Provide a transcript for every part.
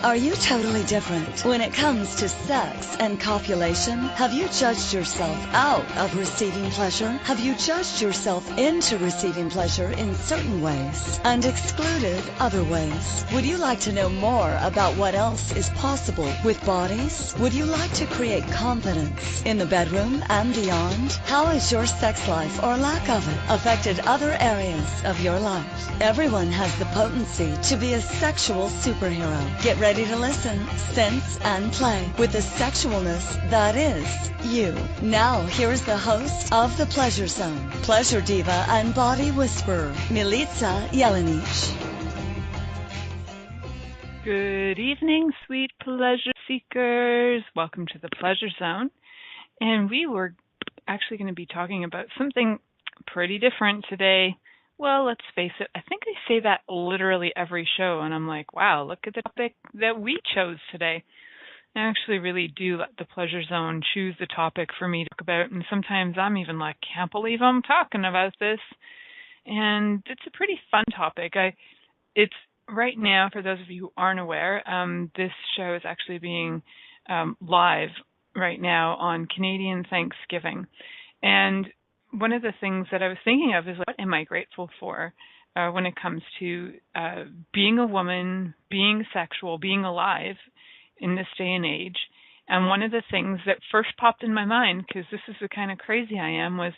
Are you totally different when it comes to sex and copulation? Have you judged yourself out of receiving pleasure? Have you judged yourself into receiving pleasure in certain ways and excluded other ways? Would you like to know more about what else is possible with bodies? Would you like to create confidence in the bedroom and beyond? How has your sex life or lack of it affected other areas of your life? Everyone has the potency to be a sexual superhero. Get ready to listen, sense, and play with the sexualness that is you. Now, here's the host of The Pleasure Zone, pleasure diva and body whisperer, Milica Jelenic. Good evening, sweet pleasure seekers. Welcome to The Pleasure Zone. And we were actually going to be talking about something pretty different today. Well, let's face it, I think I say that literally every show, and I'm like, wow, look at the topic that we chose today. I actually really do let the Pleasure Zone choose the topic for me to talk about, and sometimes I'm even like, can't believe I'm talking about this. And it's a pretty fun topic. It's right now, for those of you who aren't aware, this show is actually being live right now on Canadian Thanksgiving. And one of the things that I was thinking of is, what am I grateful for when it comes to being a woman, being sexual, being alive in this day and age. And one of the things that first popped in my mind, because this is the kind of crazy I am, was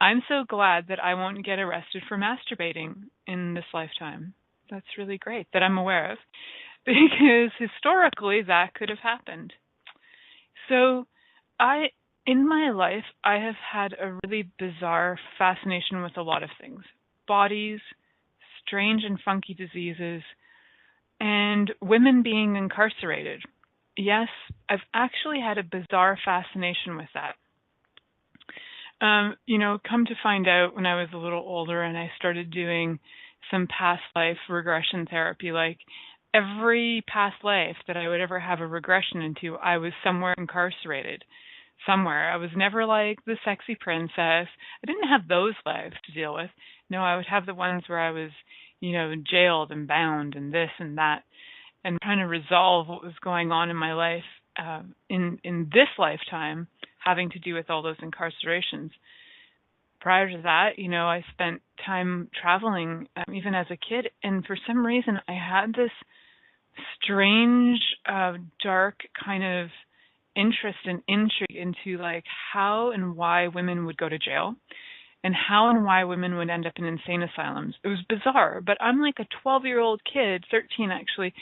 I'm so glad that I won't get arrested for masturbating in this lifetime. That's really great that I'm aware of, because historically that could have happened. So in my life, I have had a really bizarre fascination with a lot of things. Bodies, strange and funky diseases, and women being incarcerated. Yes, I've actually had a bizarre fascination with that. Come to find out when I was a little older and I started doing some past life regression therapy, like every past life that I would ever have a regression into, I was somewhere incarcerated. Somewhere. I was never like the sexy princess. I didn't have those lives to deal with. No, I would have the ones where I was, jailed and bound and this and that, and trying to resolve what was going on in my life in this lifetime, having to do with all those incarcerations. Prior to that, I spent time traveling, even as a kid, and for some reason I had this strange, dark kind of interest and intrigue into like how and why women would go to jail and how and why women would end up in insane asylums. It was bizarre, but I'm like a 12-year-old kid, 13 actually,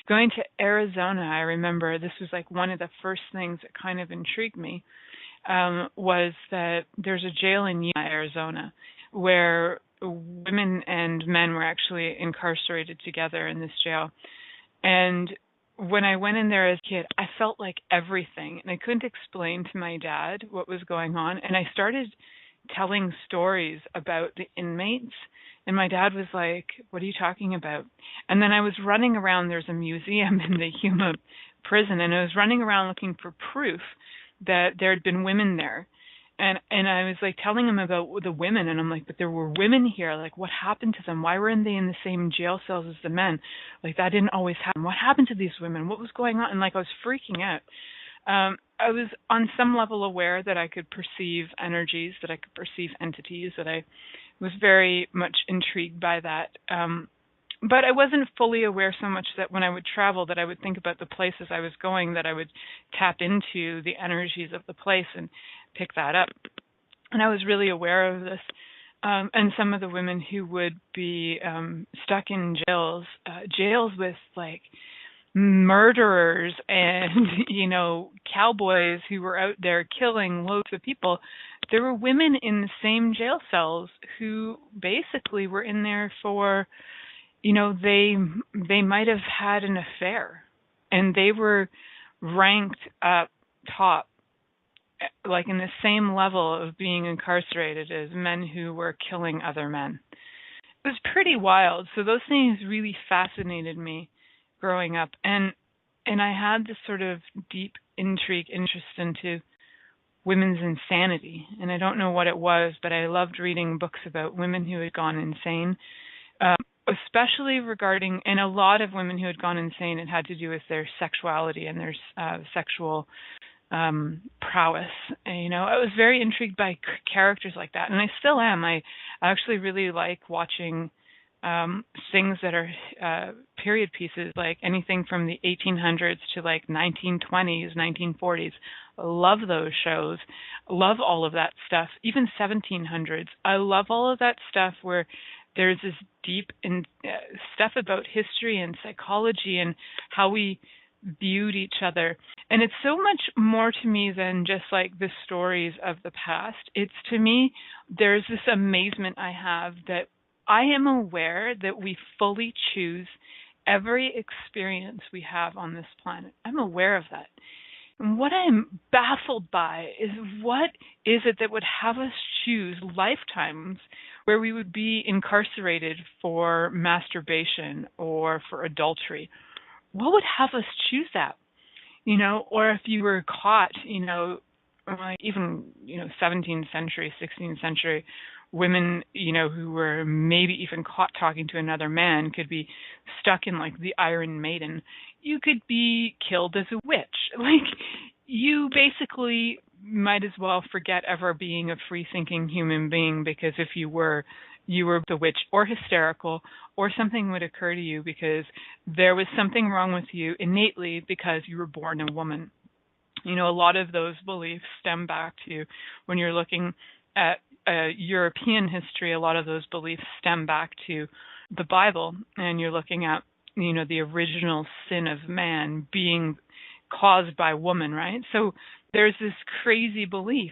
going to Arizona. I remember this was like one of the first things that kind of intrigued me, was that there's a jail in Yuma, Arizona, where women and men were actually incarcerated together in this jail. And when I went in there as a kid, I felt like everything, and I couldn't explain to my dad what was going on. And I started telling stories about the inmates, and my dad was like, what are you talking about? And then I was running around. There's a museum in the Yuma prison, and I was running around looking for proof that there had been women there. And I was like telling him about the women, and I'm like, but there were women here. Like, what happened to them? Why weren't they in the same jail cells as the men? Like, that didn't always happen. What happened to these women? What was going on? And like, I was freaking out. I was on some level aware that I could perceive energies, that I could perceive entities, that I was very much intrigued by that. But I wasn't fully aware so much that when I would travel, that I would think about the places I was going, that I would tap into the energies of the place and pick that up. And I was really aware of this. And some of the women who would be stuck in jails with like murderers and, cowboys who were out there killing loads of people. There were women in the same jail cells who basically were in there for, they might have had an affair, and they were ranked up top, like in the same level of being incarcerated as men who were killing other men. It was pretty wild. So those things really fascinated me growing up. And I had this sort of deep interest into women's insanity. And I don't know what it was, but I loved reading books about women who had gone insane. especially regarding, and a lot of women who had gone insane, it had to do with their sexuality and their sexual prowess. And, I was very intrigued by characters like that, and I still am. I actually really like watching things that are period pieces, like anything from the 1800s to like 1920s, 1940s. Love those shows. Love all of that stuff. Even 1700s. I love all of that stuff where there's this deep stuff about history and psychology and how we viewed each other. And it's so much more to me than just like the stories of the past. It's, to me, there's this amazement I have that I am aware that we fully choose every experience we have on this planet. I'm aware of that. And what I'm baffled by is, what is it that would have us choose lifetimes where we would be incarcerated for masturbation or for adultery? What would have us choose that? Or if you were caught, even, 17th century, 16th century women, who were maybe even caught talking to another man could be stuck in like the Iron Maiden. You could be killed as a witch. Like, you basically might as well forget ever being a free-thinking human being, because if you were the witch or hysterical, or something would occur to you because there was something wrong with you innately because you were born a woman. A lot of those beliefs stem back to, when you're looking at European history, a lot of those beliefs stem back to the Bible, and you're looking at, the original sin of man being caused by woman, right? So there's this crazy belief,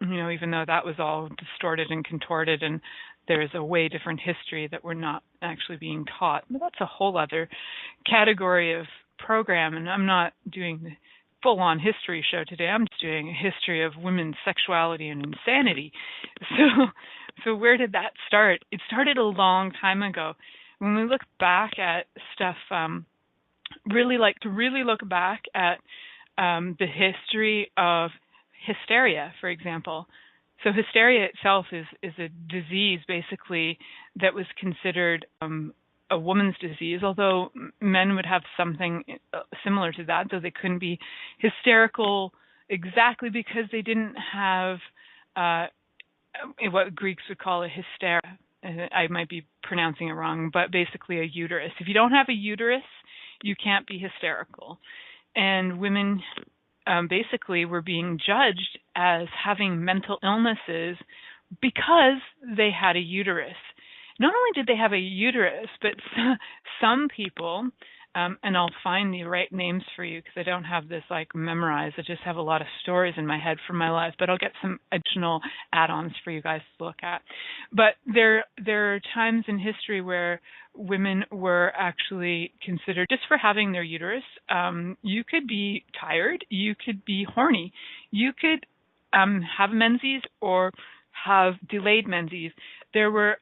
even though that was all distorted and contorted, and there's a way different history that we're not actually being taught. But that's a whole other category of program, and I'm not doing the full-on history show today. I'm just doing a history of women's sexuality and insanity. So where did that start? It started a long time ago. When we look back at stuff, really look back at the history of hysteria, for example. So hysteria itself is a disease, basically, that was considered a woman's disease, although men would have something similar to that, though they couldn't be hysterical exactly because they didn't have what Greeks would call a hystera. I might be pronouncing it wrong, but basically a uterus. If you don't have a uterus, you can't be hysterical. And women basically were being judged as having mental illnesses because they had a uterus. Not only did they have a uterus, but some people, and I'll find the right names for you because I don't have this like memorized. I just have a lot of stories in my head from my life, but I'll get some additional add-ons for you guys to look at. But there are times in history where women were actually considered, just for having their uterus, you could be tired, you could be horny, you could have menses or have delayed menses. There were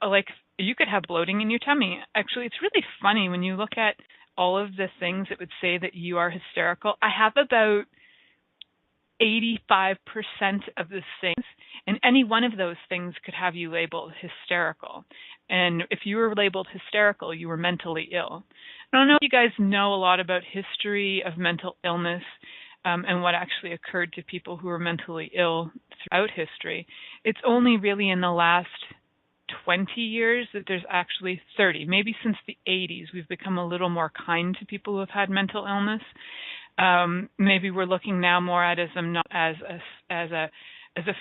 you could have bloating in your tummy. Actually, it's really funny when you look at all of the things that would say that you are hysterical. I have about 85% of the things, and any one of those things could have you labeled hysterical. And if you were labeled hysterical, you were mentally ill. I don't know if you guys know a lot about history of mental illness and what actually occurred to people who were mentally ill throughout history. It's only really in the last 20 years that there's actually 30. Maybe since the 80s, we've become a little more kind to people who have had mental illness. Maybe we're looking now more at them not as a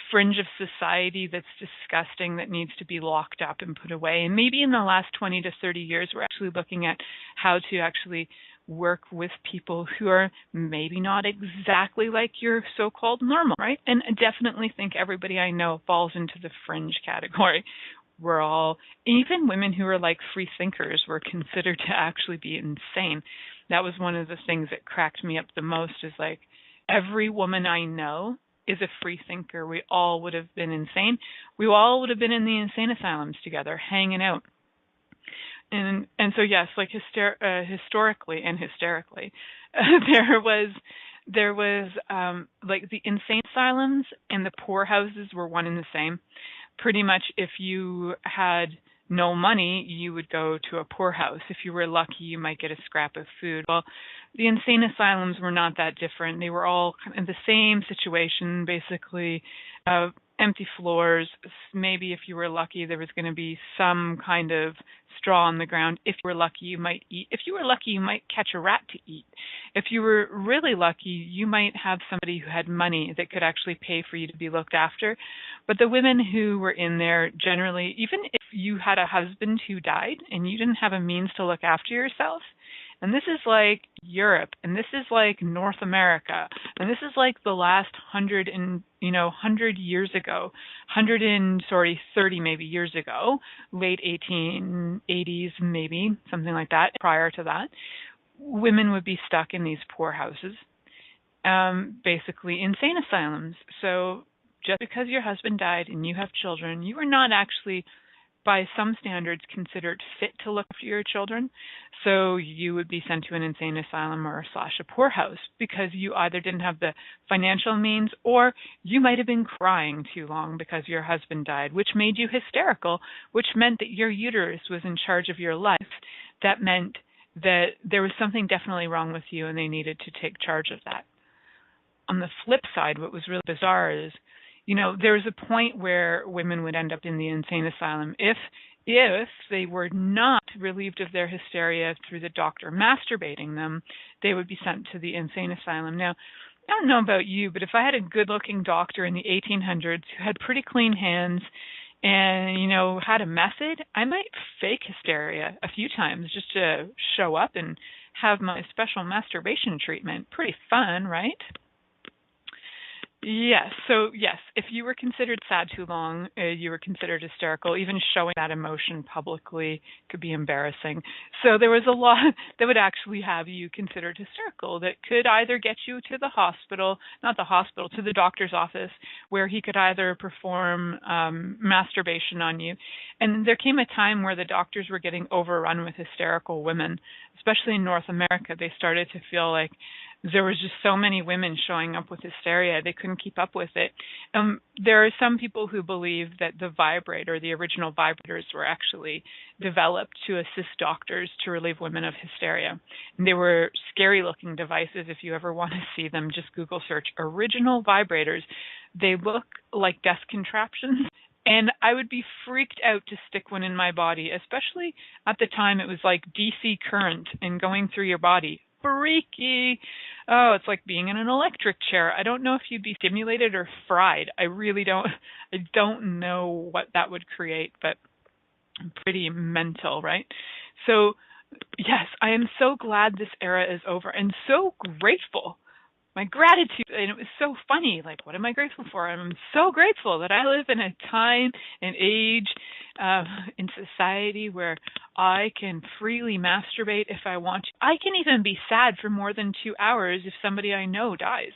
fringe of society that's disgusting, that needs to be locked up and put away. And maybe in the last 20 to 30 years, we're actually looking at how to actually work with people who are maybe not exactly like your so-called normal, right? And I definitely think everybody I know falls into the fringe category. We're all, even women who are like free thinkers, were considered to actually be insane. That was one of the things that cracked me up the most, is like, every woman I know is a free thinker. We all would have been insane. We all would have been in the insane asylums together, hanging out. And so yes, like historically and hysterically, there was like the insane asylums and the poorhouses were one and the same. Pretty much, if you had no money, you would go to a poorhouse. If you were lucky, you might get a scrap of food. Well, the insane asylums were not that different. They were all kind of the same situation, basically. Empty floors. Maybe if you were lucky, there was going to be some kind of straw on the ground. If you were lucky, you might eat. If you were lucky, you might catch a rat to eat. If you were really lucky, you might have somebody who had money that could actually pay for you to be looked after. But the women who were in there, generally, even if you had a husband who died and you didn't have a means to look after yourself, and this is like Europe, and this is like North America, and this is like the last 100 years ago, 30 maybe years ago, late 1880s maybe, something like that. Prior to that, women would be stuck in these poorhouses, basically insane asylums. So just because your husband died and you have children, you are not actually, by some standards, considered fit to look after your children. So you would be sent to an insane asylum or a poorhouse because you either didn't have the financial means, or you might have been crying too long because your husband died, which made you hysterical, which meant that your uterus was in charge of your life. That meant that there was something definitely wrong with you and they needed to take charge of that. On the flip side, what was really bizarre is, there was a point where women would end up in the insane asylum if they were not relieved of their hysteria through the doctor masturbating them. They would be sent to the insane asylum. Now, I don't know about you, but if I had a good-looking doctor in the 1800s who had pretty clean hands and, had a method, I might fake hysteria a few times just to show up and have my special masturbation treatment. Pretty fun, right? Yes. So, yes, if you were considered sad too long, you were considered hysterical. Even showing that emotion publicly could be embarrassing. So there was a law that would actually have you considered hysterical that could either get you to the hospital, to the doctor's office, where he could either perform masturbation on you. And there came a time where the doctors were getting overrun with hysterical women, especially in North America. They started to feel like there was just so many women showing up with hysteria, they couldn't keep up with it. There are some people who believe that the original vibrators were actually developed to assist doctors to relieve women of hysteria. And they were scary-looking devices. If you ever want to see them, just Google search original vibrators. They look like desk contraptions. And I would be freaked out to stick one in my body, especially at the time it was like DC current and going through your body. Freaky. Oh, it's like being in an electric chair. I don't know if you'd be stimulated or fried. I really don't. I don't know what that would create, but pretty mental, right? So, yes, I am so glad this era is over and so grateful. My gratitude, and it was so funny, like, what am I grateful for? I'm so grateful that I live in a time and age in society where I can freely masturbate if I want to. I can even be sad for more than 2 hours if somebody I know dies.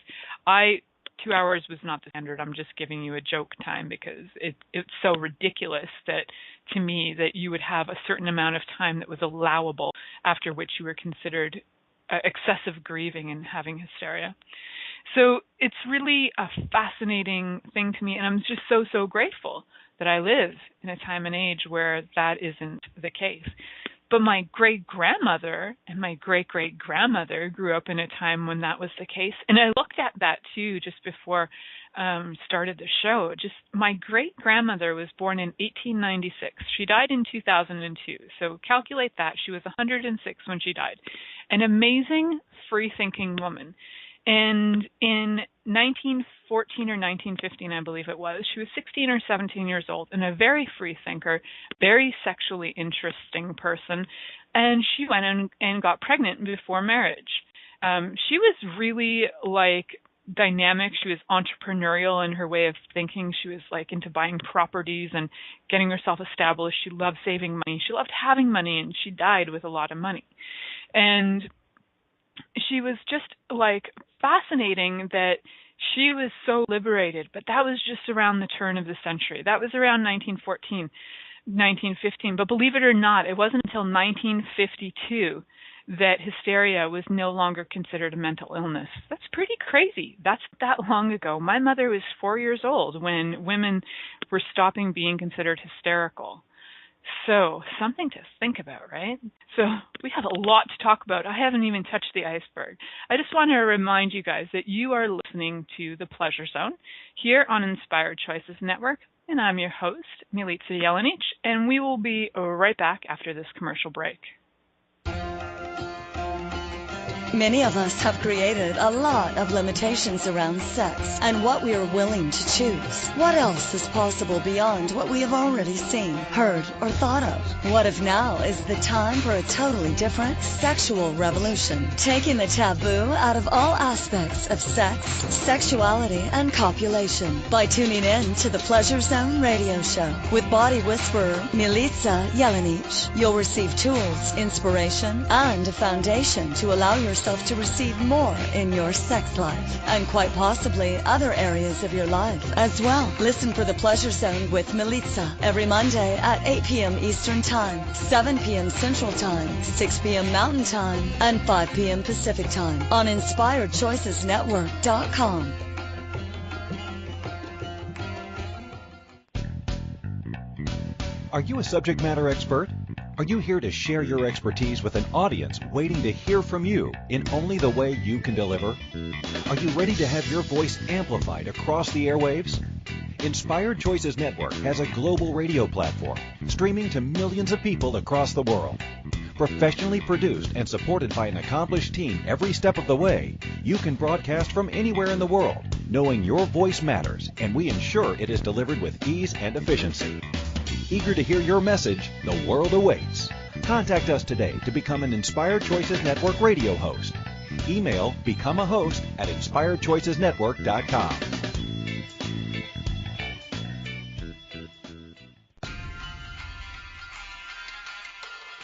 2 hours was not the standard. I'm just giving you a joke time because it's so ridiculous that, to me, that you would have a certain amount of time that was allowable after which you were considered excessive grieving and having hysteria. So it's really a fascinating thing to me, and I'm just so grateful that I live in a time and age where that isn't the case. But my great-grandmother and my great-great-grandmother grew up in a time when that was the case. And I looked at that, too, just before started the show. Just my great-grandmother was born in 1896. She died in 2002. So calculate that. She was 106 when she died. An amazing, free-thinking woman. And in 1914 or 1915, I believe it was, she was 16 or 17 years old and a very free thinker, very sexually interesting person. And she went and got pregnant before marriage. She was really dynamic. She was entrepreneurial in her way of thinking. She was into buying properties and getting herself established. She loved saving money. She loved having money, and she died with a lot of money. And she was just fascinating that she was so liberated, but that was just around the turn of the century. That was around 1914, 1915. But believe it or not, it wasn't until 1952 that hysteria was no longer considered a mental illness. That's pretty crazy. That's that long ago. My mother was 4 years old when women were stopping being considered hysterical. So, something to think about, right? So, we have a lot to talk about. I haven't even touched the iceberg. I just want to remind you guys that you are listening to The Pleasure Zone here on Inspired Choices Network, and I'm your host, Milica Jelenic, and we will be right back after this commercial break. Many of us have created a lot of limitations around sex and what we are willing to choose. What else is possible beyond what we have already seen, heard, or thought of? What if now is the time for a totally different sexual revolution, taking the taboo out of all aspects of sex, sexuality, and copulation by tuning in to the Pleasure Zone radio show with body whisperer Milica Jelenic. You'll receive tools, inspiration, and a foundation to allow yourself to receive more in your sex life and quite possibly other areas of your life as well. Listen for the Pleasure Zone with Milica every Monday at 8 p.m. Eastern Time, 7 p.m. Central Time, 6 p.m. Mountain Time, and 5 p.m. Pacific Time on InspiredChoicesNetwork.com. Are you a subject matter expert? Are you here to share your expertise with an audience waiting to hear from you in only the way you can deliver? Are you ready to have your voice amplified across the airwaves? Inspired Choices Network has a global radio platform streaming to millions of people across the world. Professionally produced and supported by an accomplished team every step of the way, you can broadcast from anywhere in the world, knowing your voice matters, and we ensure it is delivered with ease and efficiency. Eager to hear your message, the world awaits. Contact us today to become an Inspired Choices Network radio host. Email becomeahost@inspiredchoicesnetwork.com.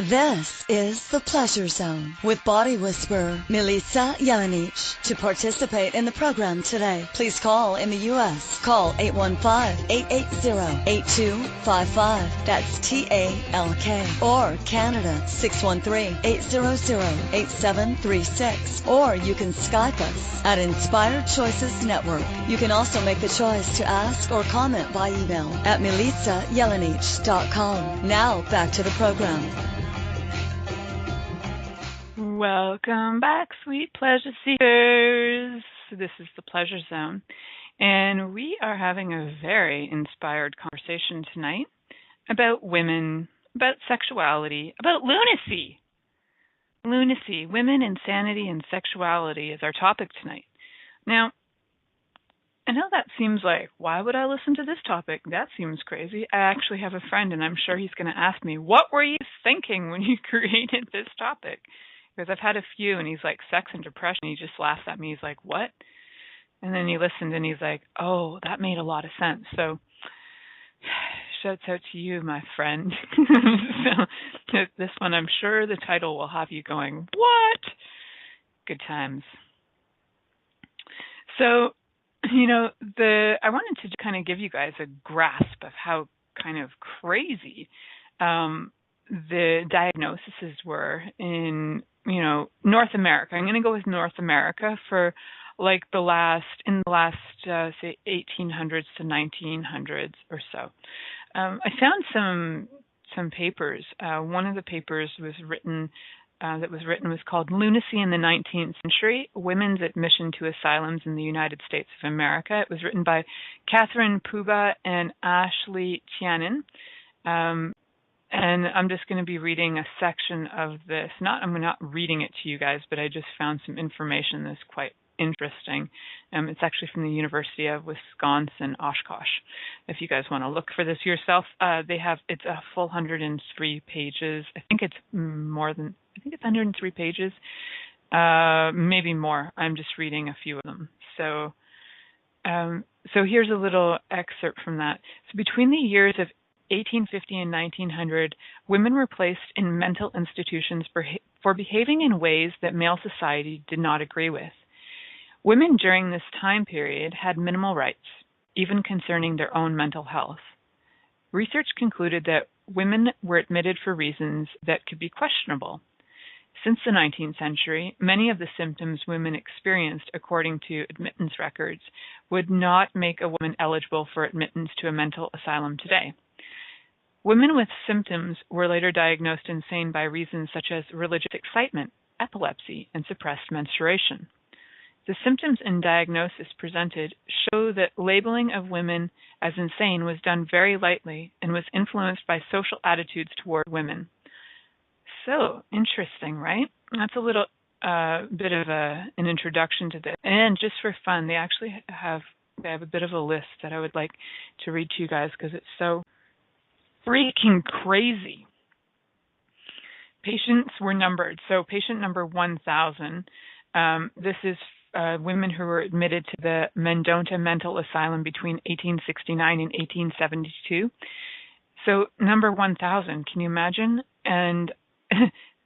This is The Pleasure Zone with body whisperer Milica Jelenic. To participate in the program today, please call in the U.S. Call 815-880-8255. That's TALK. Or Canada, 613-800-8736. Or you can Skype us at Inspired Choices Network. You can also make the choice to ask or comment by email at milicajelenic.com. Now back to the program. Welcome back, sweet pleasure seekers. This is the Pleasure Zone, and we are having a very inspired conversation tonight about women, about sexuality, about lunacy. Lunacy, women, insanity, and sexuality is our topic tonight. Now, I know that seems like, why would I listen to this topic? That seems crazy. I actually have a friend, and I'm sure he's going to ask me, what were you thinking when you created this topic? Because I've had a few, and he's like, sex and depression. He just laughs at me. He's like, what? And then he listened, and he's like, oh, that made a lot of sense. So, shouts out to you, my friend. So, this one, I'm sure the title will have you going, what? Good times. So, I wanted to kind of give you guys a grasp of how kind of crazy the diagnoses were in North America. I'm going to go with North America for like the last say 1800s to 1900s or so. I found some papers. One of the papers was written was called Lunacy in the 19th Century, Women's Admission to Asylums in the United States of America. It was written by Catherine Puba and Ashley Tianin. And I'm just going to be reading a section of this. I'm not reading it to you guys, but I just found some information that's quite interesting. It's actually from the University of Wisconsin, Oshkosh. If you guys want to look for this yourself, it's a full 103 pages. I think it's 103 pages, maybe more. I'm just reading a few of them. So here's a little excerpt from that. So between the years of 1850 and 1900, women were placed in mental institutions for behaving in ways that male society did not agree with. Women during this time period had minimal rights, even concerning their own mental health. Research concluded that women were admitted for reasons that could be questionable. Since the 19th century, many of the symptoms women experienced, according to admittance records, would not make a woman eligible for admittance to a mental asylum today. Women with symptoms were later diagnosed insane by reasons such as religious excitement, epilepsy, and suppressed menstruation. The symptoms and diagnosis presented show that labeling of women as insane was done very lightly and was influenced by social attitudes toward women. So interesting, right? That's a little bit of an introduction to this. And just for fun, they have a bit of a list that I would like to read to you guys because it's so freaking crazy. Patients were numbered. So patient number 1,000, this is women who were admitted to the Mendota Mental Asylum between 1869 and 1872. So number 1,000, can you imagine? And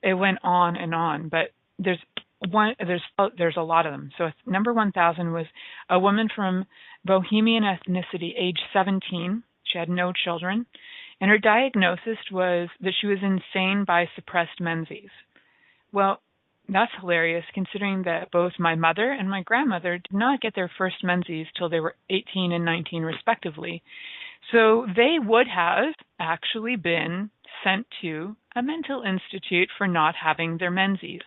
it went on, but there's a lot of them. So number 1,000 was a woman from Bohemian ethnicity, age 17. She had no children, and her diagnosis was that she was insane by suppressed menses. Well, that's hilarious considering that both my mother and my grandmother did not get their first menses till they were 18 and 19 respectively. So they would have actually been sent to a mental institute for not having their menses.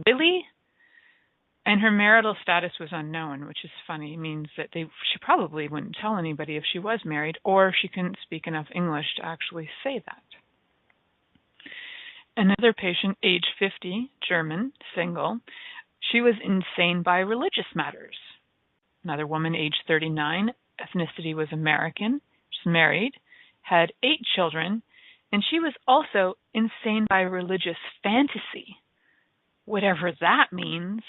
Really? And her marital status was unknown, which is funny. It means that she probably wouldn't tell anybody if she was married, or she couldn't speak enough English to actually say that. Another patient, age 50, German, single. She was insane by religious matters. Another woman, age 39, ethnicity was American. She's married, had 8 children, and she was also insane by religious fantasy, whatever that means.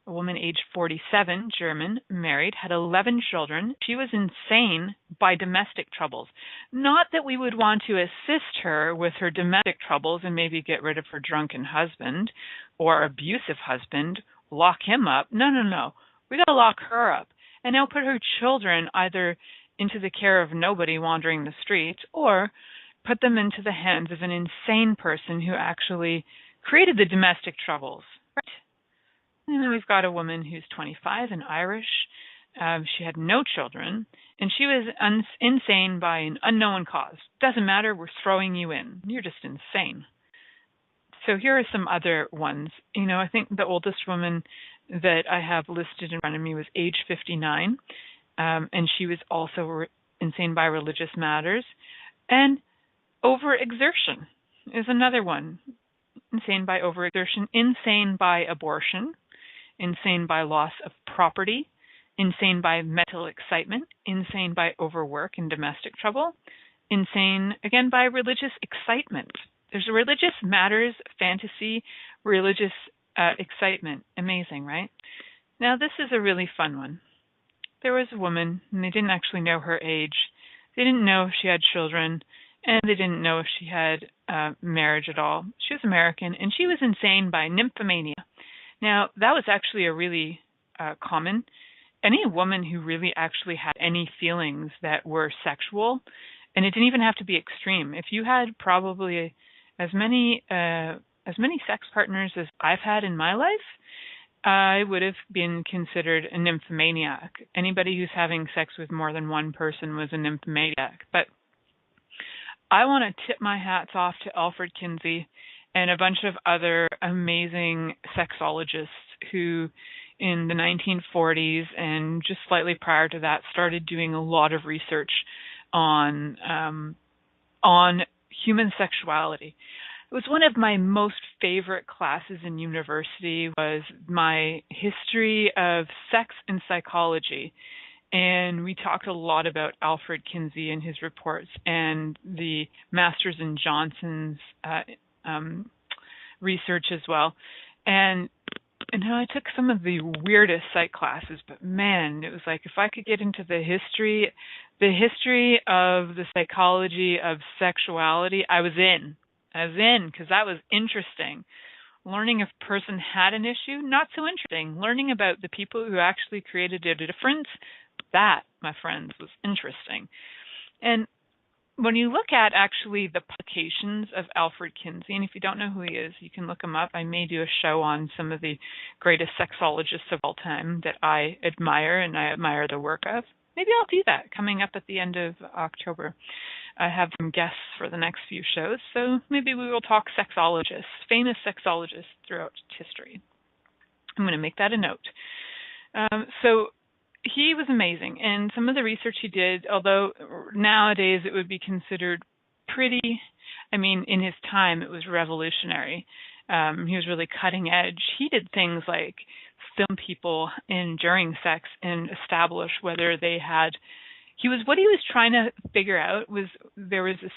A woman, age 47, German, married, had 11 children. She was insane by domestic troubles. Not that we would want to assist her with her domestic troubles and maybe get rid of her drunken husband or abusive husband, lock him up. No. We got to lock her up and now put her children either into the care of nobody wandering the streets or put them into the hands of an insane person who actually created the domestic troubles. Right? And then we've got a woman who's 25 and Irish. She had no children, and she was insane by an unknown cause. Doesn't matter, we're throwing you in. You're just insane. So here are some other ones. I think the oldest woman that I have listed in front of me was age 59, and she was also insane by religious matters. And overexertion is another one. Insane by overexertion, insane by abortion, insane by loss of property, insane by mental excitement, insane by overwork and domestic trouble, insane, again, by religious excitement. There's religious matters, fantasy, religious excitement. Amazing, right? Now, this is a really fun one. There was a woman, and they didn't actually know her age. They didn't know if she had children, and they didn't know if she had marriage at all. She was American, and she was insane by nymphomania. Now, that was actually a really common. Any woman who really actually had any feelings that were sexual, and it didn't even have to be extreme. If you had probably as many sex partners as I've had in my life, I would have been considered a nymphomaniac. Anybody who's having sex with more than one person was a nymphomaniac. But I want to tip my hats off to Alfred Kinsey and a bunch of other amazing sexologists who in the 1940s and just slightly prior to that started doing a lot of research on human sexuality. It was one of my most favorite classes in university was my history of sex and psychology. And we talked a lot about Alfred Kinsey and his reports and the Masters and Johnson's research as well. And I took some of the weirdest psych classes, but man, it was like if I could get into the history of the psychology of sexuality, I was in because that was interesting. Learning if a person had an issue, not so interesting. Learning about the people who actually created a difference, that, my friends, was interesting. And when you look at actually the publications of Alfred Kinsey, and if you don't know who he is, you can look him up. I may do a show on some of the greatest sexologists of all time that I admire and I admire the work of. Maybe I'll do that coming up at the end of October. I have some guests for the next few shows, so maybe we will talk sexologists, famous sexologists throughout history. I'm going to make that a note. So he was amazing, and some of the research he did, although nowadays it would be considered pretty, in his time it was revolutionary. He was really cutting edge. He did things like film people in during sex and establish whether they had. What he was trying to figure out was there was this.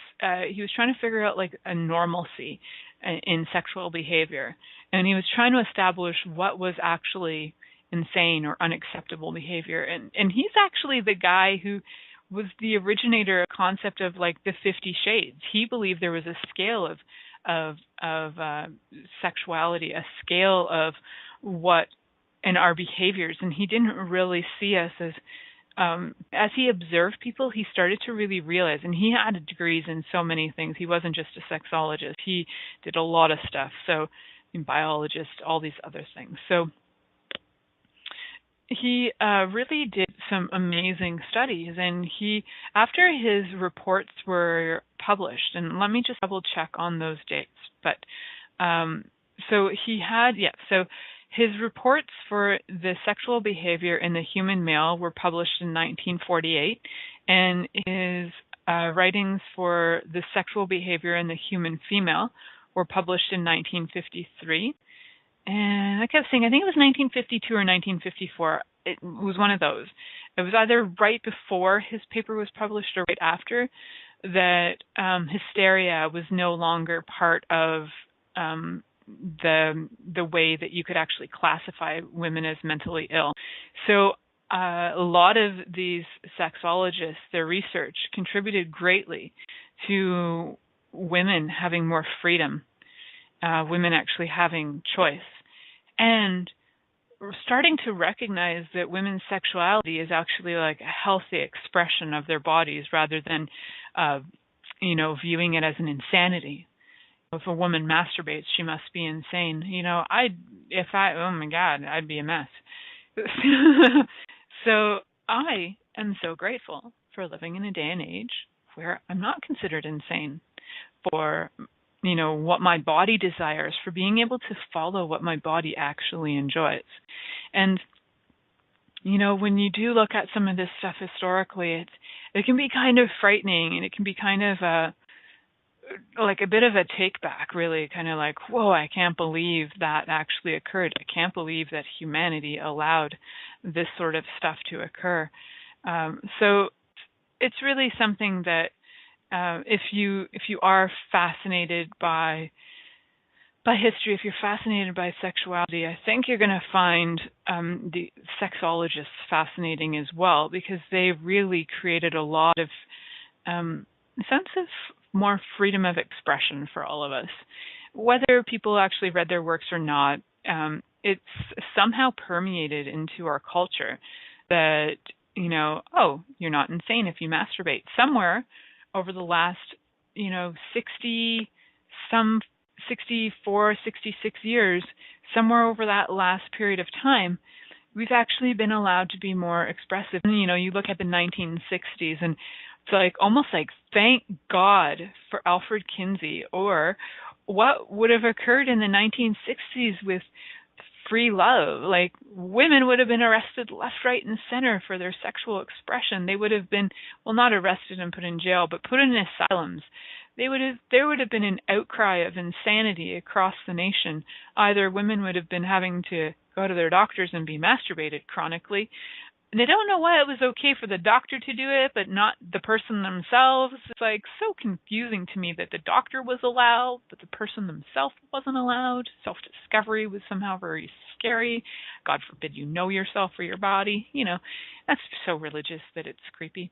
He was trying to figure out like a normalcy in sexual behavior, and he was trying to establish what was actually insane or unacceptable behavior. And he's actually the guy who was the originator of the concept of like the 50 Shades. He believed there was a scale of sexuality, a scale of what in our behaviors, and he didn't really see us as he observed people, he started to really realize, and he had degrees in so many things. He wasn't just a sexologist. He did a lot of stuff. So, biologist, all these other things. So he really did some amazing studies, and after his reports were published, and let me just double check on those dates, but so his reports for the sexual behavior in the human male were published in 1948, and his writings for the sexual behavior in the human female were published in 1953. And I kept saying, I think it was 1952 or 1954. It was one of those. It was either right before his paper was published or right after that hysteria was no longer part of the way that you could actually classify women as mentally ill. So a lot of these sexologists, their research contributed greatly to women having more freedom, women actually having choice. And we're starting to recognize that women's sexuality is actually like a healthy expression of their bodies rather than, viewing it as an insanity. If a woman masturbates, she must be insane. Oh my God, I'd be a mess. So I am so grateful for living in a day and age where I'm not considered insane, for what my body desires, for being able to follow what my body actually enjoys. And when you do look at some of this stuff historically, it can be kind of frightening, and it can be kind of like a bit of a take back, really, kind of like, whoa, I can't believe that actually occurred. I can't believe that humanity allowed this sort of stuff to occur. So it's really something that if you are fascinated by history, if you're fascinated by sexuality, I think you're going to find the sexologists fascinating as well, because they really created a lot of sense of more freedom of expression for all of us. Whether people actually read their works or not, it's somehow permeated into our culture that, you're not insane if you masturbate. Somewhere over the last, 64, 66 years, somewhere over that last period of time, we've actually been allowed to be more expressive. And, you look at the 1960s, and it's like almost like, thank God for Alfred Kinsey, or what would have occurred in the 1960s with free love. Like, women would have been arrested left, right, and center for their sexual expression. They would have been, well, not arrested and put in jail, but put in asylums. There would have been an outcry of insanity across the nation. Either women would have been having to go to their doctors and be masturbated chronically. And I don't know why it was okay for the doctor to do it, but not the person themselves. It's like so confusing to me that the doctor was allowed, but the person themselves wasn't allowed. Self-discovery was somehow very scary. God forbid you know yourself or your body. That's so religious that it's creepy.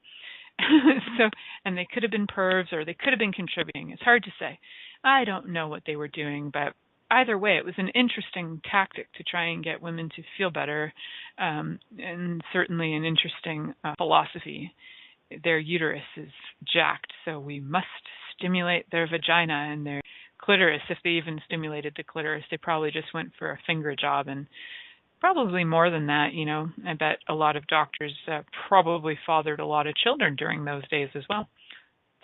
And they could have been pervs, or they could have been contributing. It's hard to say. I don't know what they were doing, but either way, it was an interesting tactic to try and get women to feel better, and certainly an interesting philosophy. Their uterus is jacked, so we must stimulate their vagina and their clitoris. If they even stimulated the clitoris, they probably just went for a finger job, and probably more than that. I bet a lot of doctors probably fathered a lot of children during those days as well.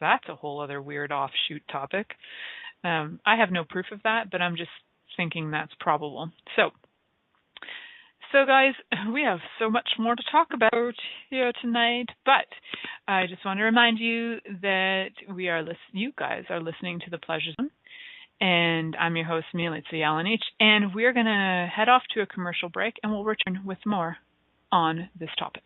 that's a whole other weird offshoot topic. I have no proof of that, but I'm just thinking that's probable. So guys, we have so much more to talk about here tonight, but I just want to remind you that you guys are listening to The Pleasure Zone, and I'm your host, Milica Jelenic, and we're going to head off to a commercial break, and we'll return with more on this topic.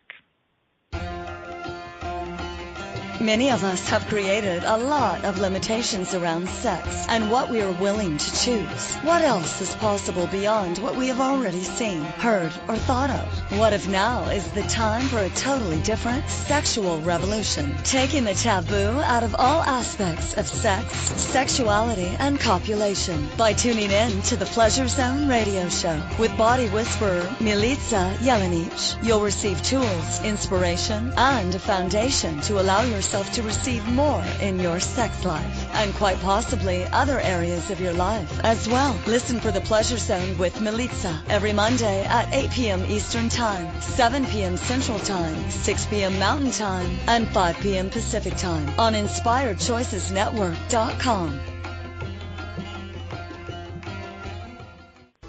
Many of us have created a lot of limitations around sex and what we are willing to choose. What else is possible beyond what we have already seen, heard, or thought of? What if now is the time for a totally different sexual revolution, taking the taboo out of all aspects of sex, sexuality, and copulation by tuning in to the Pleasure Zone radio show with body whisperer Milica Jelenic. You'll receive tools, inspiration, and a foundation to allow yourself to receive more in your sex life and quite possibly other areas of your life as well. Listen for The Pleasure Zone with Milica every Monday at 8 p.m. Eastern Time, 7 p.m. Central Time, 6 p.m. Mountain Time, and 5 p.m. Pacific Time on InspiredChoicesNetwork.com.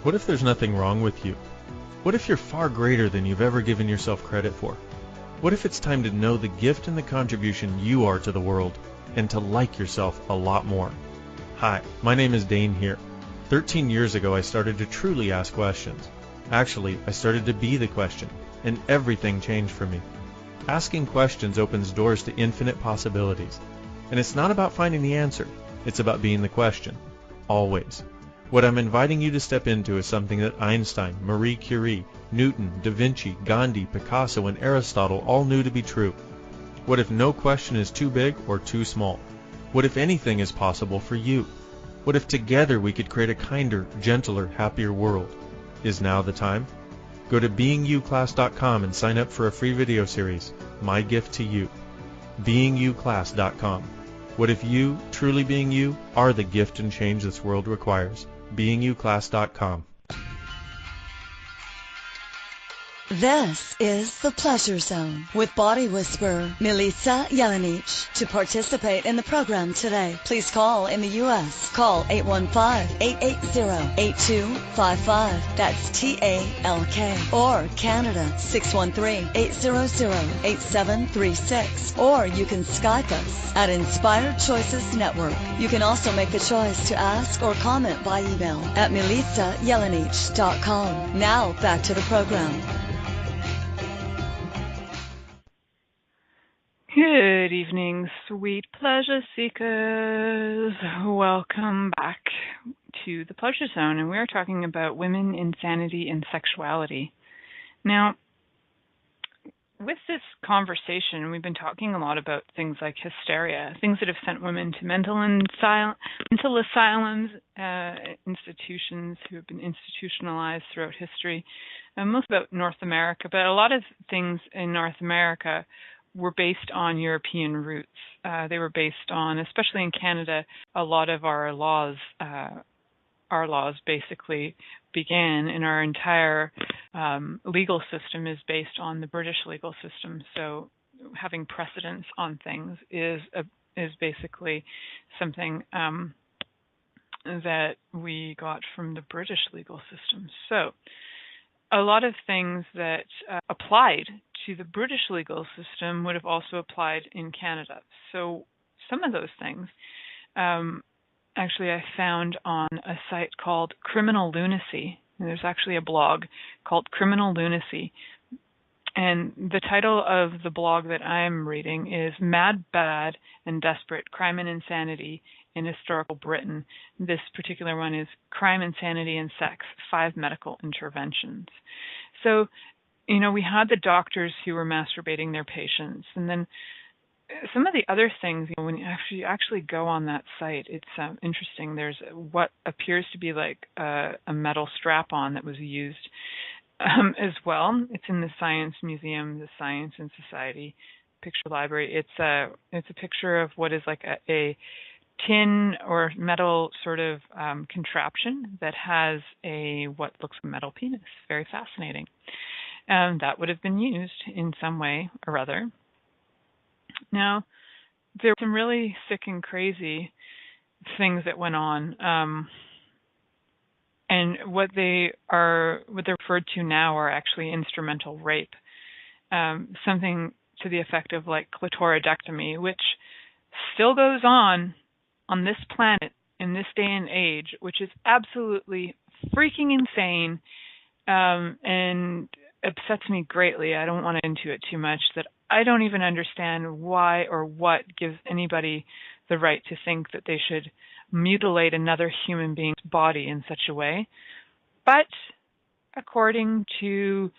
What if there's nothing wrong with you? What if you're far greater than you've ever given yourself credit for? What if it's time to know the gift and the contribution you are to the world and to like yourself a lot more? Hi, my name is Dane here. 13 years ago, I started to truly ask questions. Actually, I started to be the question, and everything changed for me. Asking questions opens doors to infinite possibilities. And it's not about finding the answer. It's about being the question. Always. What I'm inviting you to step into is something that Einstein, Marie Curie, Newton, Da Vinci, Gandhi, Picasso, and Aristotle all knew to be true. What if no question is too big or too small? What if anything is possible for you? What if together we could create a kinder, gentler, happier world? Is now the time? Go to beingyouclass.com and sign up for a free video series, My Gift to You. beingyouclass.com. What if you, truly being you, are the gift and change this world requires? beingyouclass.com. This is The Pleasure Zone with body whisperer Milica Jelenic. To participate in the program today, please call in the U.S. Call 815-880-8255. That's TALK. Or Canada, 613-800-8736. Or you can Skype us at Inspired Choices Network. You can also make the choice to ask or comment by email at milicajelenic.com. Now back to the program. Good evening, sweet pleasure seekers. Welcome back to the Pleasure Zone, and we're talking about women, insanity, and sexuality. Now, with this conversation, we've been talking a lot about things like hysteria, things that have sent women to mental asylums, institutions who have been institutionalized throughout history, most about North America, but a lot of things in North America were based on European roots. They were based on, especially in Canada, a lot of our laws basically began, and our entire legal system is based on the British legal system. So having precedence on things is basically something that we got from the British legal system. So a lot of things that applied to the British legal system would have also applied in Canada. So some of those things, actually I found on a site called Criminal Lunacy. There's actually a blog called Criminal Lunacy. And the title of the blog that I'm reading is Mad, Bad, and Desperate, Crime and Insanity in Historical Britain. This particular one is Crime, Insanity, and Sex, 5 Medical Interventions. So, we had the doctors who were masturbating their patients. And then some of the other things, when you actually go on that site, it's interesting. There's what appears to be like a metal strap-on that was used as well. It's in the Science Museum, the Science and Society Picture Library. It's a picture of what is like a tin or metal sort of contraption that has what looks like a metal penis. Very fascinating. That would have been used in some way or other. Now, there were some really sick and crazy things that went on. And what they're referred to now are actually instrumental rape. Something to the effect of like clitoridectomy, which still goes on this planet in this day and age, which is absolutely freaking insane, and upsets me greatly. I don't want to get into it too much, that I don't even understand why or what gives anybody the right to think that they should mutilate another human being's body in such a way. But according to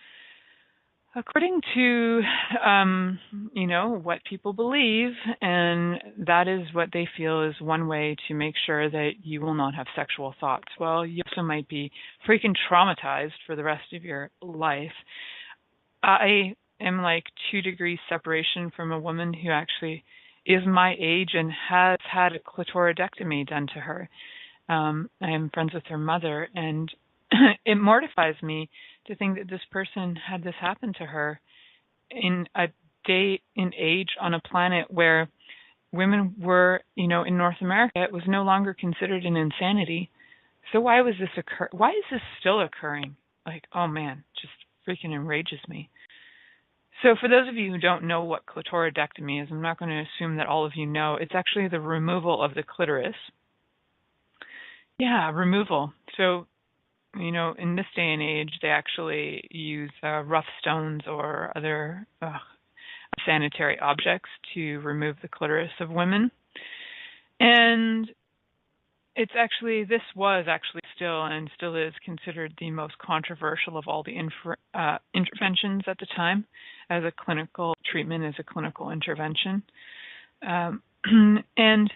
what people believe, and that is what they feel is one way to make sure that you will not have sexual thoughts. Well, you also might be freaking traumatized for the rest of your life. I am like 2 degrees separation from a woman who actually is my age and has had a clitoridectomy done to her. I am friends with her mother, and it mortifies me to think that this person had this happen to her in a day and age on a planet where women were, in North America, it was no longer considered an insanity. So why was this why is this still occurring? Like, oh man, just freaking enrages me. So for those of you who don't know what clitoridectomy is, I'm not going to assume that all of you know. It's actually the removal of the clitoris. Yeah, removal. So, in this day and age, they actually use rough stones or other sanitary objects to remove the clitoris of women. And this was actually still and still is considered the most controversial of all the interventions at the time as a clinical treatment, as a clinical intervention. And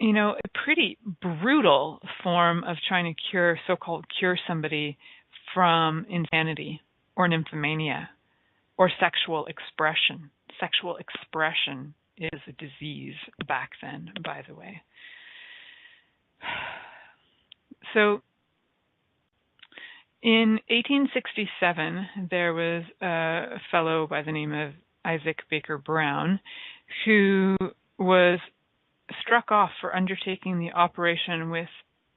a pretty brutal form of trying to so-called cure somebody from insanity or nymphomania or sexual expression. Sexual expression is a disease back then, by the way. So in 1867, there was a fellow by the name of Isaac Baker Brown who was struck off for undertaking the operation with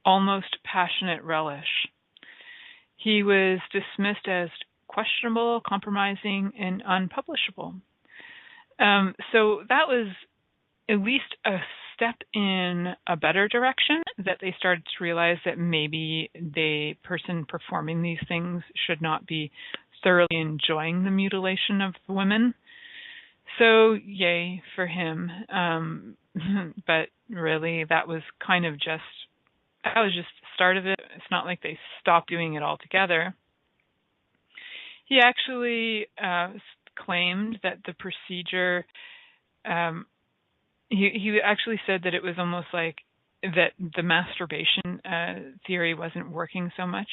almost passionate relish. He was dismissed as questionable, compromising, and unpublishable. So that was at least a step in a better direction, that they started to realize that maybe the person performing these things should not be thoroughly enjoying the mutilation of women. So yay for him. But really, that was just the start of it. It's not like they stopped doing it altogether. He actually claimed that the procedure, he actually said that it was almost like that the masturbation theory wasn't working so much.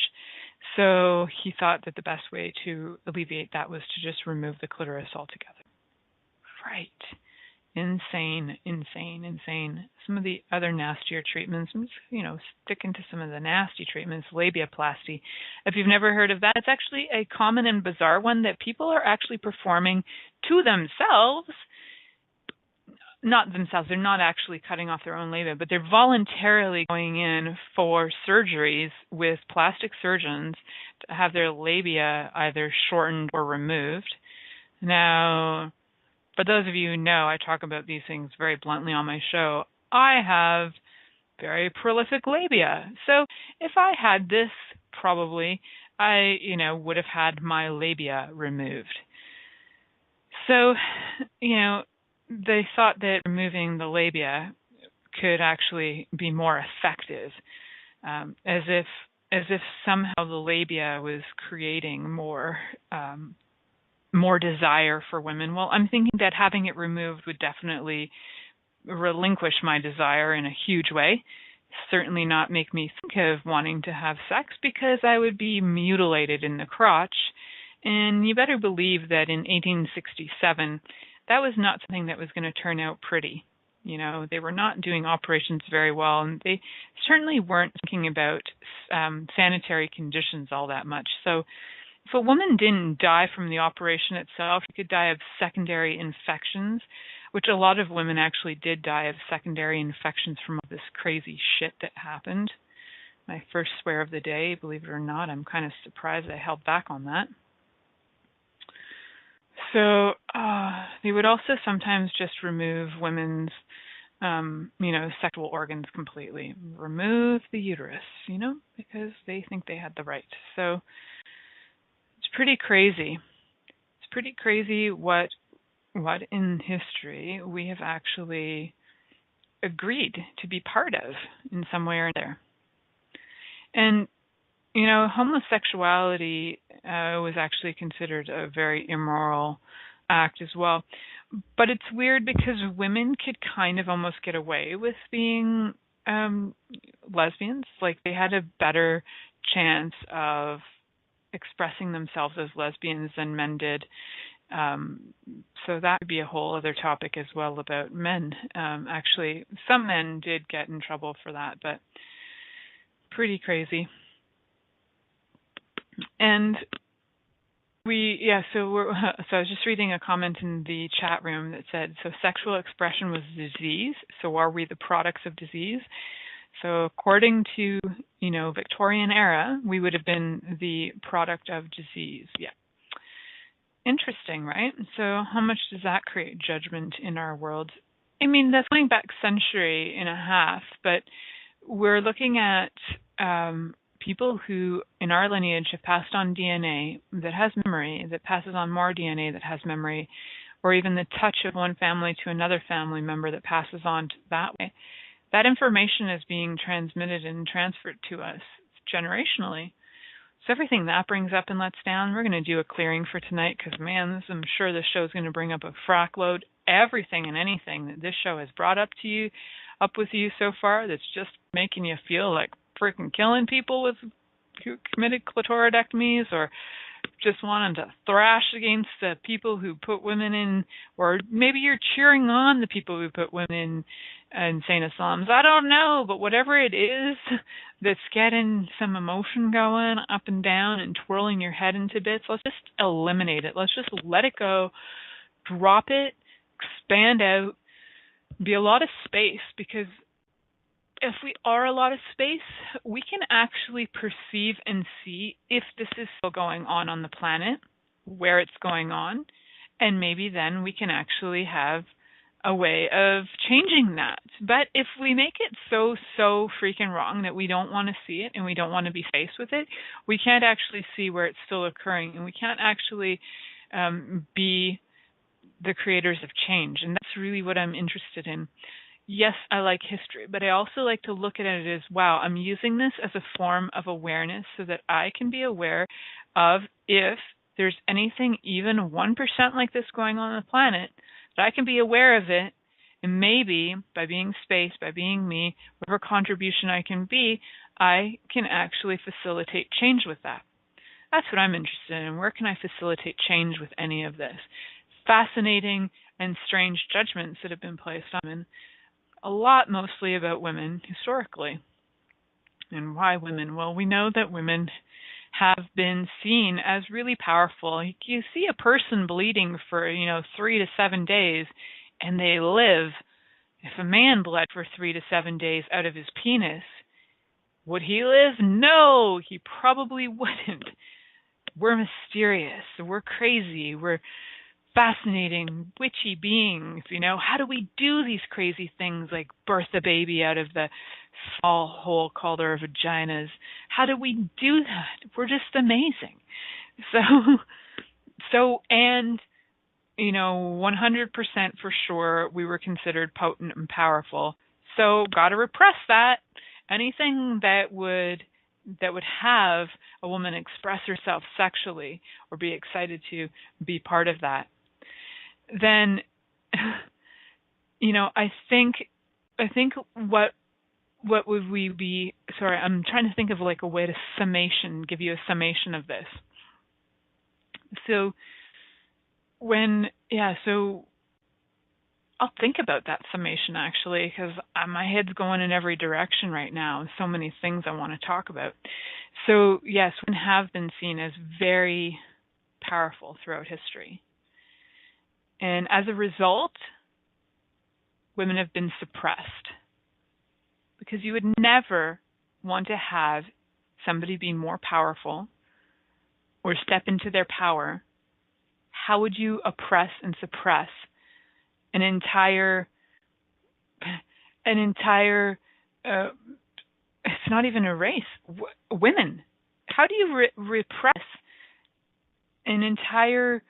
So he thought that the best way to alleviate that was to just remove the clitoris altogether. Right. Insane. Some of the other nastier treatments, sticking to some of the nasty treatments, labiaplasty. If you've never heard of that, it's actually a common and bizarre one that people are actually performing to themselves. Not themselves, they're not actually cutting off their own labia, but they're voluntarily going in for surgeries with plastic surgeons to have their labia either shortened or removed. Now, for those of you who know, I talk about these things very bluntly on my show. I have very prolific labia. So if I had this, probably I, would have had my labia removed. So, they thought that removing the labia could actually be more effective, as if somehow the labia was creating more desire for women. Well, I'm thinking that having it removed would definitely relinquish my desire in a huge way. Certainly not make me think of wanting to have sex, because I would be mutilated in the crotch. And you better believe that in 1867, that was not something that was going to turn out pretty. They were not doing operations very well, and they certainly weren't thinking about sanitary conditions all that much. So if a woman didn't die from the operation itself, she could die of secondary infections which a lot of women actually did die of secondary infections from all this crazy shit that happened. My first swear of the day, believe it or not. I'm kind of surprised I held back on that. So they would also sometimes just remove women's, sexual organs completely. Remove the uterus, because they think they had the right. So it's pretty crazy. It's pretty crazy what in history we have actually agreed to be part of in some way or another. And, homosexuality was actually considered a very immoral act as well. But it's weird because women could kind of almost get away with being lesbians. Like, they had a better chance of expressing themselves as lesbians than men did. So that would be a whole other topic as well about men. Actually, some men did get in trouble for that, but pretty crazy. And so I was just reading a comment in the chat room that said, so sexual expression was disease, so are we the products of disease? So according to, Victorian era, we would have been the product of disease. Yeah. Interesting, right? So how much does that create judgment in our world? I mean, that's going back century and a half, but we're looking at people who in our lineage have passed on DNA that has memory, that passes on more DNA that has memory, or even the touch of one family to another family member that passes on that way. That information is being transmitted and transferred to us generationally. So everything that brings up and lets down, we're going to do a clearing for tonight because, man, I'm sure this show is going to bring up a frack load. Everything and anything that this show has brought up with you so far that's just making you feel like freaking killing people who committed clitoridectomies, or just wanting to thrash against the people who put women in, or maybe you're cheering on the people who put women in insane asylums. I don't know, but whatever it is that's getting some emotion going up and down and twirling your head into bits, let's just eliminate it. Let's just let it go, drop it, expand out, be a lot of space, because if we are a lot of space, we can actually perceive and see if this is still going on the planet, where it's going on, and maybe then we can actually have a way of changing that. But if we make it so freaking wrong that we don't want to see it and we don't want to be faced with it, we can't actually see where it's still occurring, and we can't actually be the creators of change. And that's really what I'm interested in. Yes, I like history, but I also like to look at it as, wow, I'm using this as a form of awareness so that I can be aware of if there's anything even 1% like this going on the planet, that I can be aware of it, and maybe by being space, by being me, whatever contribution I can be, I can actually facilitate change with that. That's what I'm interested in. Where can I facilitate change with any of this? Fascinating and strange judgments that have been placed on women. A lot mostly about women historically. And why women? Well, we know that women have been seen as really powerful. You see a person bleeding for, 3 to 7 days, and they live. If a man bled for 3 to 7 days out of his penis, would he live? No, he probably wouldn't. We're mysterious. We're crazy. We're fascinating, witchy beings. How do we do these crazy things like birth a baby out of the small hole called our vaginas? How do we do that? We're just amazing. And 100% for sure we were considered potent and powerful. So got to repress that. Anything that would have a woman express herself sexually or be excited to be part of that, then, I think what would we be, sorry, I'm trying to think of like a way to give you a summation of this. So I'll think about that summation actually, because my head's going in every direction right now. So many things I want to talk about. So yes, women have been seen as very powerful throughout history. And as a result, women have been suppressed. Because you would never want to have somebody be more powerful or step into their power. How would you oppress and suppress an entire it's not even a race, women? How do you repress an entire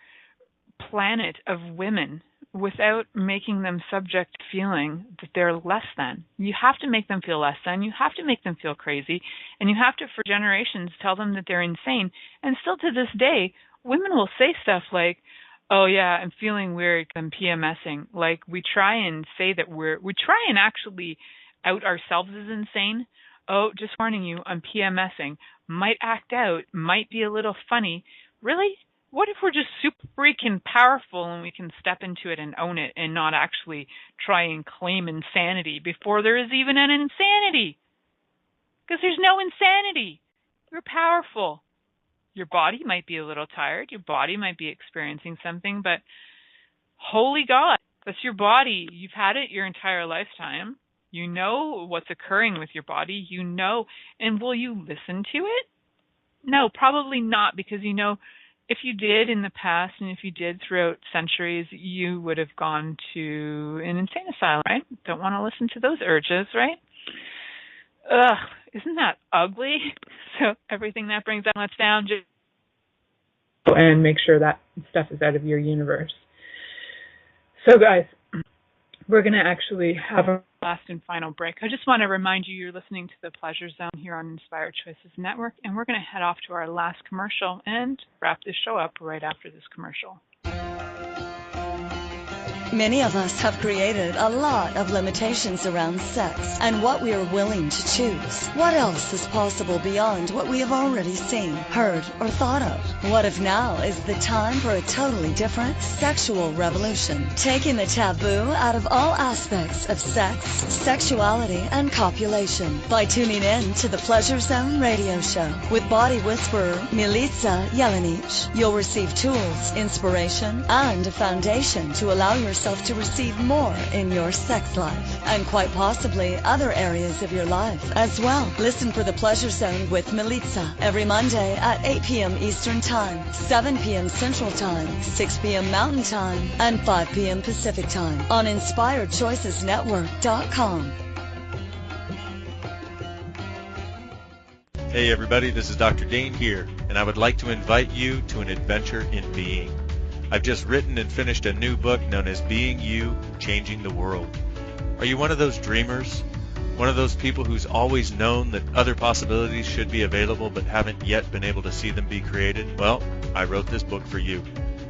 planet of women without making them subject to feeling that they're less than? You have to make them feel less than. You have to make them feel crazy. And you have to, for generations, tell them that they're insane. And still to this day, women will say stuff like, oh yeah, I'm feeling weird, I'm PMSing. Like, we try and say that we try and actually out ourselves as insane. Oh, just warning you, I'm PMSing. Might act out, might be a little funny. Really? What if we're just super freaking powerful and we can step into it and own it and not actually try and claim insanity before there is even an insanity? Because there's no insanity. You're powerful. Your body might be a little tired. Your body might be experiencing something, but holy God, that's your body. You've had it your entire lifetime. You know what's occurring with your body. You know, and will you listen to it? No, probably not, because you know, if you did in the past and if you did throughout centuries, you would have gone to an insane asylum, right? Don't want to listen to those urges, right? Ugh, isn't that ugly? So everything that brings that much down, just and make sure that stuff is out of your universe. So guys, we're going to actually have a last and final break. I just want to remind you, you're listening to The Pleasure Zone here on Inspired Choices Network, and we're going to head off to our last commercial and wrap this show up right after this commercial. Many of us have created a lot of limitations around sex and what we are willing to choose. What else is possible beyond what we have already seen, heard, or thought of? What if now is the time for a totally different sexual revolution? Taking the taboo out of all aspects of sex, sexuality, and copulation by tuning in to the Pleasure Zone radio show with body whisperer Milica Jelenic. You'll receive tools, inspiration, and a foundation to allow yourself to receive more in your sex life and quite possibly other areas of your life as well. Listen for The Pleasure Zone with Milica every Monday at 8 p.m. Eastern Time, 7 p.m. Central Time, 6 p.m. Mountain Time, and 5 p.m. Pacific Time on InspiredChoicesNetwork.com. Hey everybody, this is Dr. Dane here, and I would like to invite you to an adventure in being. I've just written and finished a new book known as Being You, Changing the World. Are you one of those dreamers? One of those people who's always known that other possibilities should be available but haven't yet been able to see them be created? Well, I wrote this book for you.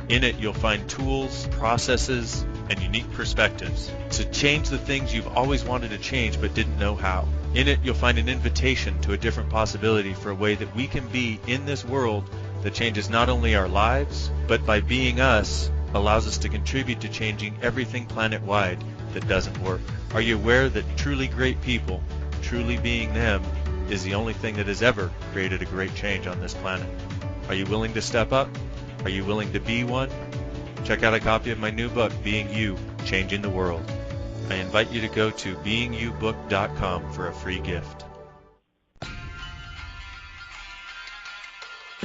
In it, you'll find tools, processes, and unique perspectives to change the things you've always wanted to change but didn't know how. In it, you'll find an invitation to a different possibility for a way that we can be in this world that changes not only our lives, but by being us, allows us to contribute to changing everything planet-wide that doesn't work. Are you aware that truly great people, truly being them, is the only thing that has ever created a great change on this planet? Are you willing to step up? Are you willing to be one? Check out a copy of my new book, Being You, Changing the World. I invite you to go to beingyoubook.com for a free gift.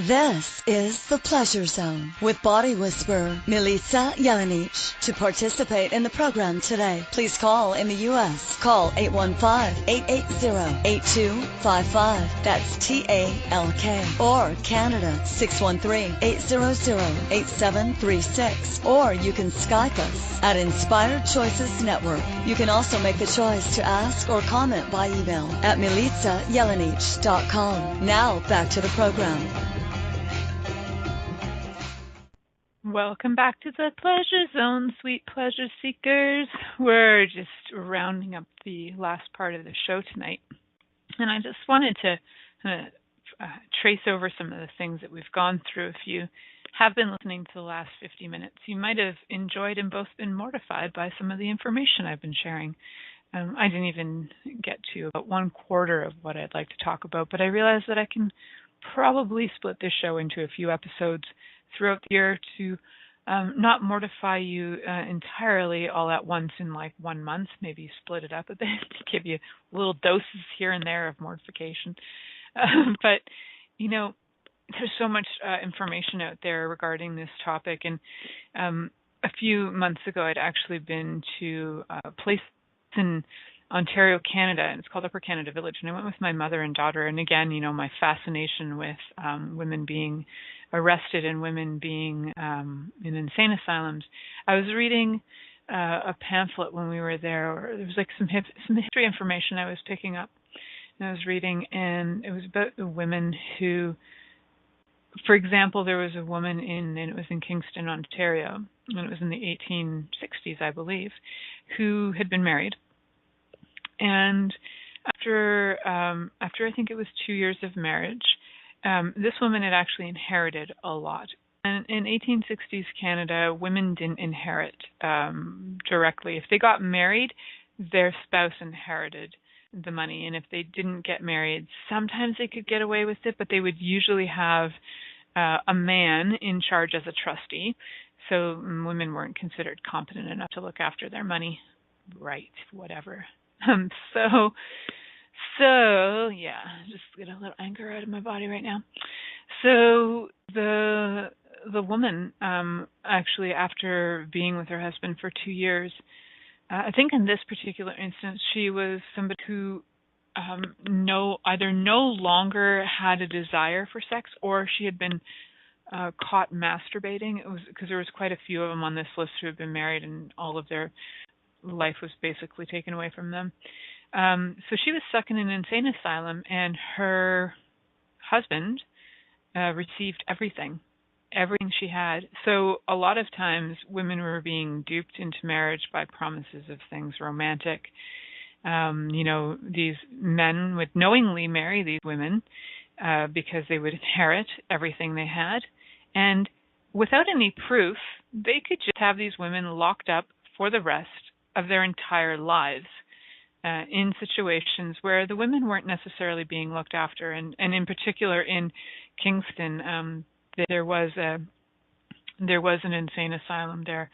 This is The Pleasure Zone with body whisperer Milica Jelenic. To participate in the program today, please call in the U.S. Call 815-880-8255. That's TALK. Or Canada, 613-800-8736. Or you can Skype us at Inspired Choices Network. You can also make the choice to ask or comment by email at milicajelenic.com. Now back to the program. Welcome back to the Pleasure Zone, sweet pleasure seekers. We're just rounding up the last part of the show tonight. And I just wanted to trace over some of the things that we've gone through. If you have been listening to the last 50 minutes, you might have enjoyed and both been mortified by some of the information I've been sharing. I didn't even get to about 1/4 of what I'd like to talk about, but I realized that I can probably split this show into a few episodes throughout the year to not mortify you entirely all at once in like 1 month. Maybe split it up a bit to give you little doses here and there of mortification. But, there's so much information out there regarding this topic. And a few months ago, I'd actually been to a place in Ontario, Canada, and it's called Upper Canada Village. And I went with my mother and daughter. And again, my fascination with women being arrested and women being in insane asylums. I was reading a pamphlet when we were there. Or there was like some history information I was picking up. And I was reading, and it was about the women who, for example, there was a woman and it was in Kingston, Ontario, and it was in the 1860s, I believe, who had been married. And after I think it was 2 years of marriage, this woman had actually inherited a lot. And in 1860s Canada, women didn't inherit directly. If they got married, their spouse inherited the money. And if they didn't get married, sometimes they could get away with it, but they would usually have a man in charge as a trustee. So women weren't considered competent enough to look after their money. Right, whatever. So yeah, just get a little anger out of my body right now. So the woman, actually, after being with her husband for 2 years, I think in this particular instance, she was somebody who either no longer had a desire for sex, or she had been caught masturbating. It was because there was quite a few of them on this list who had been married, and all of their life was basically taken away from them. So she was stuck in an insane asylum, and her husband received everything she had. So a lot of times women were being duped into marriage by promises of things romantic. These men would knowingly marry these women because they would inherit everything they had. And without any proof, they could just have these women locked up for the rest of their entire lives in situations where the women weren't necessarily being looked after. And in particular in Kingston, there was an insane asylum there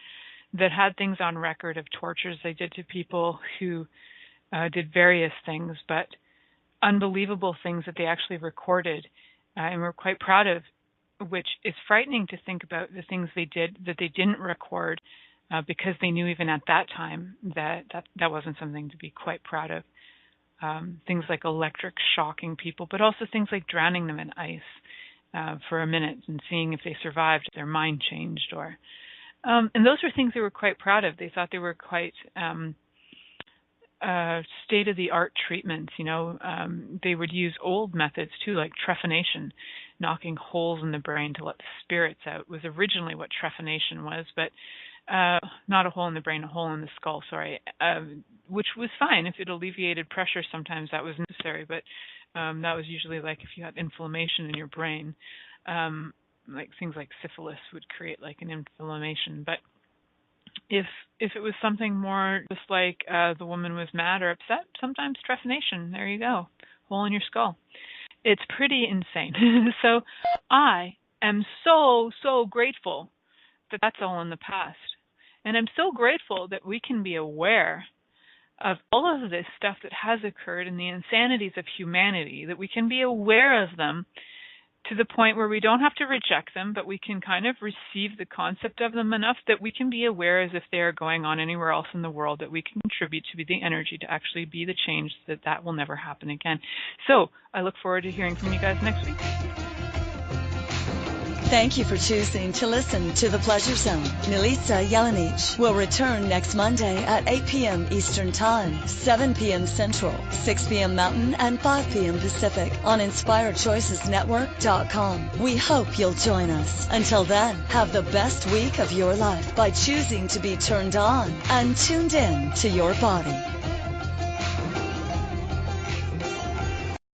that had things on record of tortures they did to people who did various things, but unbelievable things that they actually recorded and were quite proud of, which is frightening to think about the things they did that they didn't record because they knew even at that time that wasn't something to be quite proud of. Things like electric shocking people, but also things like drowning them in ice for a minute and seeing if they survived, their mind changed, or and those were things they were quite proud of. They thought they were quite state-of-the-art treatments. They would use old methods too, like trephination, knocking holes in the brain to let the spirits out. Was originally what trephination was, but not a hole in the brain, a hole in the skull. Sorry, which was fine if it alleviated pressure. Sometimes that was necessary, but that was usually like if you had inflammation in your brain, like things like syphilis would create like an inflammation. But if it was something more just like the woman was mad or upset, sometimes trephination, there you go, hole in your skull. It's pretty insane. So I am so grateful that that's all in the past. And I'm so grateful that we can be aware of all of this stuff that has occurred and the insanities of humanity, that we can be aware of them to the point where we don't have to reject them, but we can kind of receive the concept of them enough that we can be aware as if they are going on anywhere else in the world, that we can contribute to be the energy to actually be the change that will never happen again. So I look forward to hearing from you guys next week. Thank you for choosing to listen to The Pleasure Zone. Milica Jelenic will return next Monday at 8 p.m. Eastern Time, 7 p.m. Central, 6 p.m. Mountain, and 5 p.m. Pacific on InspiredChoicesNetwork.com. We hope you'll join us. Until then, have the best week of your life by choosing to be turned on and tuned in to your body.